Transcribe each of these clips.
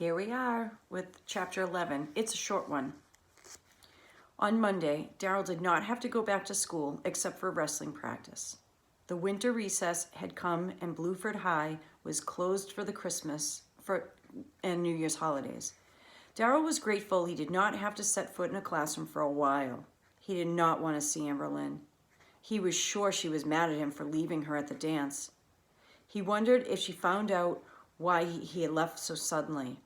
Here we are with chapter 11. It's a short one. On Monday, Daryl did not have to go back to school except for wrestling practice. The winter recess had come and Blueford High was closed for the Christmas and New Year's holidays. Daryl was grateful he did not have to set foot in a classroom for a while. He did not want to see Amberlynn. He was sure she was mad at him for leaving her at the dance. He wondered if she found out why he had left so suddenly.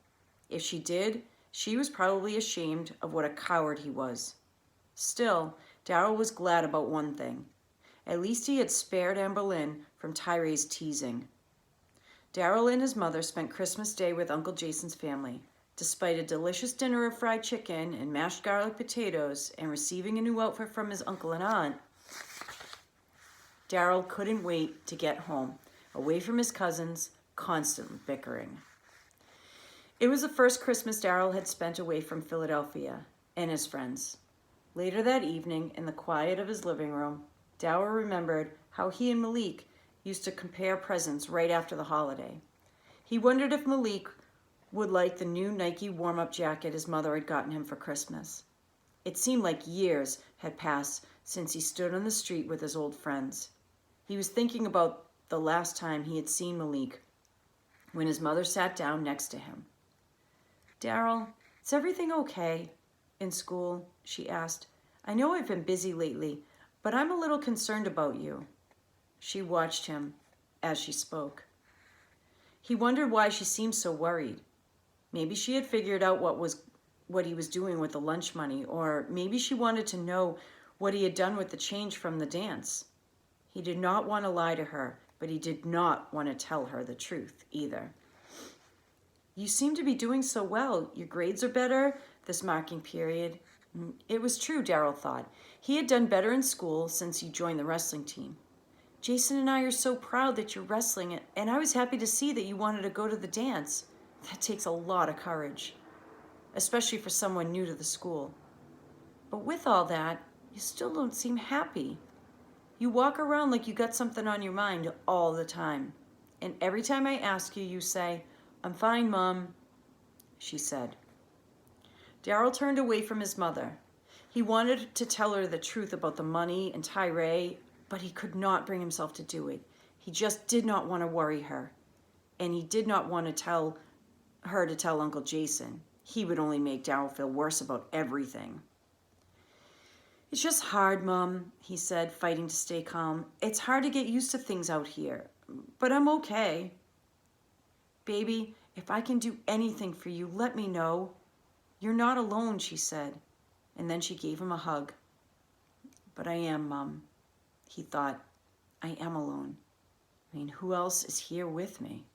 If she did, she was probably ashamed of what a coward he was. Still, Daryl was glad about one thing. At least he had spared Amberlynn from Tyree's teasing. Daryl and his mother spent Christmas Day with Uncle Jason's family. Despite a delicious dinner of fried chicken and mashed garlic potatoes and receiving a new outfit from his uncle and aunt, Daryl couldn't wait to get home, away from his cousins, constantly bickering. It was the first Christmas Daryl had spent away from Philadelphia and his friends. Later that evening, in the quiet of his living room, Daryl remembered how he and Malik used to compare presents right after the holiday. He wondered if Malik would like the new Nike warm-up jacket his mother had gotten him for Christmas. It seemed like years had passed since he stood on the street with his old friends. He was thinking about the last time he had seen Malik, when his mother sat down next to him. "Daryl, is everything okay in school?" she asked. "I know I've been busy lately, but I'm a little concerned about you." She watched him as she spoke. He wondered why she seemed so worried. Maybe she had figured out what he was doing with the lunch money, or maybe she wanted to know what he had done with the change from the dance. He did not want to lie to her, but he did not want to tell her the truth either. "You seem to be doing so well. Your grades are better this marking period." It was true, Daryl thought. He had done better in school since he joined the wrestling team. "Jason and I are so proud that you're wrestling, and I was happy to see that you wanted to go to the dance. That takes a lot of courage, especially for someone new to the school. But with all that, you still don't seem happy. You walk around like you got something on your mind all the time. And every time I ask you, you say, 'I'm fine, Mom,'" she said. Daryl turned away from his mother. He wanted to tell her the truth about the money and Tyree, but he could not bring himself to do it. He just did not want to worry her. And he did not want to tell Uncle Jason. He would only make Daryl feel worse about everything. "It's just hard, Mom," he said, fighting to stay calm. "It's hard to get used to things out here, but I'm okay." "Baby, if I can do anything for you, let me know. You're not alone," she said, and then she gave him a hug. "But I am, Mom," he thought. "I am alone. I mean, who else is here with me?"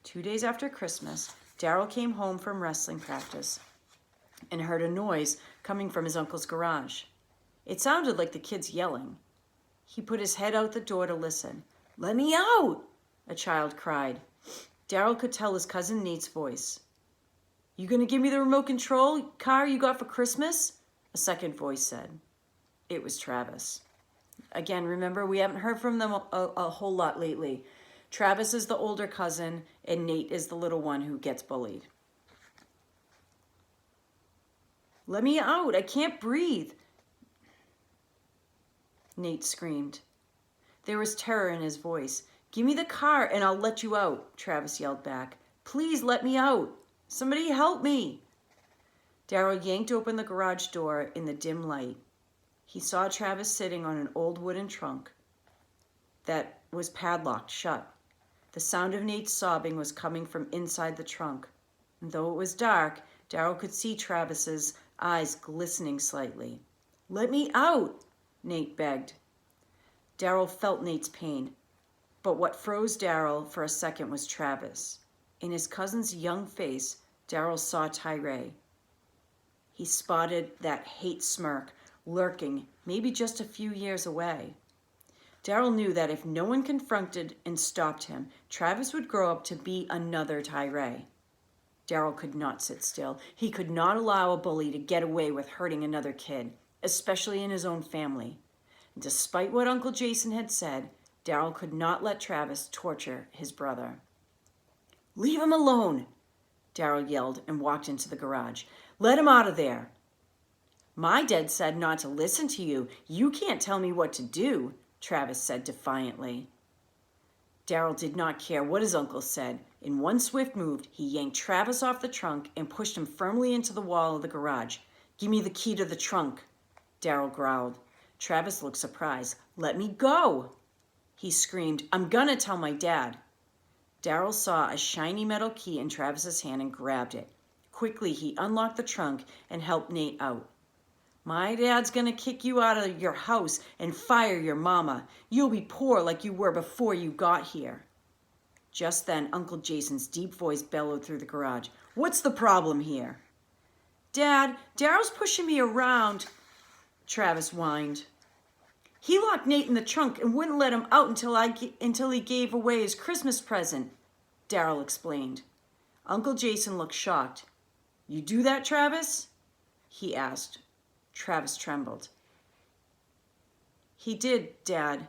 2 days after Christmas, Daryl came home from wrestling practice and heard a noise coming from his uncle's garage. It sounded like the kids yelling. He put his head out the door to listen. "Let me out!" a child cried. Daryl could tell his cousin Nate's voice. "You gonna give me the remote control car you got for Christmas?" a second voice said. It was Travis. Again, remember, we haven't heard from them a whole lot lately. Travis is the older cousin, and Nate is the little one who gets bullied. "Let me out, I can't breathe," Nate screamed. There was terror in his voice. "Give me the car and I'll let you out," Travis yelled back. "Please let me out. Somebody help me." Daryl yanked open the garage door in the dim light. He saw Travis sitting on an old wooden trunk that was padlocked shut. The sound of Nate's sobbing was coming from inside the trunk. And though it was dark, Daryl could see Travis's eyes glistening slightly. "Let me out," Nate begged. Daryl felt Nate's pain, but what froze Daryl for a second was Travis. In his cousin's young face, Daryl saw Tyree. He spotted that hate smirk lurking maybe just a few years away. Daryl knew that if no one confronted and stopped him, Travis would grow up to be another Tyree. Daryl could not sit still. He could not allow a bully to get away with hurting another kid, especially in his own family. And despite what Uncle Jason had said, Daryl could not let Travis torture his brother. "Leave him alone," Daryl yelled and walked into the garage. "Let him out of there." "My dad said not to listen to you. You can't tell me what to do," Travis said defiantly. Daryl did not care what his uncle said. In one swift move, he yanked Travis off the trunk and pushed him firmly into the wall of the garage. "Give me the key to the trunk," Daryl growled. Travis looked surprised. "Let me go," he screamed. "I'm gonna tell my dad." Daryl saw a shiny metal key in Travis's hand and grabbed it. Quickly, he unlocked the trunk and helped Nate out. "My dad's gonna kick you out of your house and fire your mama. You'll be poor like you were before you got here." Just then, Uncle Jason's deep voice bellowed through the garage. "What's the problem here?" "Dad, Daryl's pushing me around," Travis whined. "He locked Nate in the trunk and wouldn't let him out until he gave away his Christmas present," Daryl explained. Uncle Jason looked shocked. "You do that, Travis?" he asked. Travis trembled. "He did, Dad,"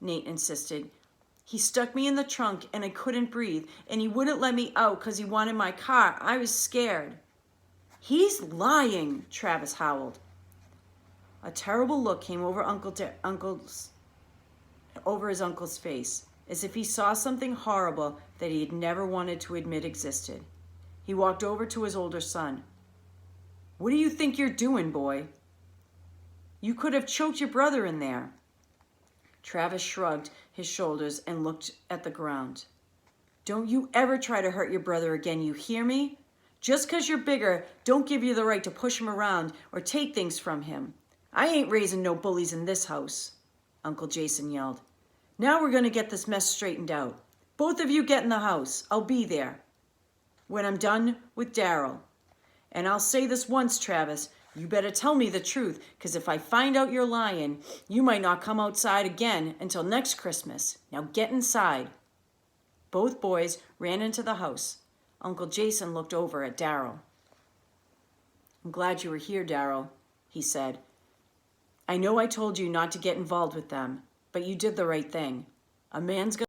Nate insisted. "He stuck me in the trunk and I couldn't breathe, and he wouldn't let me out because he wanted my car. I was scared." "He's lying," Travis howled. A terrible look came over over his uncle's face, as if he saw something horrible that he had never wanted to admit existed. He walked over to his older son. "What do you think you're doing, boy? You could have choked your brother in there." Travis shrugged his shoulders and looked at the ground. "Don't you ever try to hurt your brother again, you hear me? Just 'cause you're bigger, don't give you the right to push him around or take things from him. I ain't raising no bullies in this house," Uncle Jason yelled. "Now we're gonna get this mess straightened out. Both of you get in the house. I'll be there when I'm done with Daryl. And I'll say this once, Travis, you better tell me the truth, 'cause if I find out you're lying, you might not come outside again until next Christmas. Now get inside." Both boys ran into the house. Uncle Jason looked over at Daryl. "I'm glad you were here, Daryl," he said. "I know I told you not to get involved with them, but you did the right thing. A man's gonna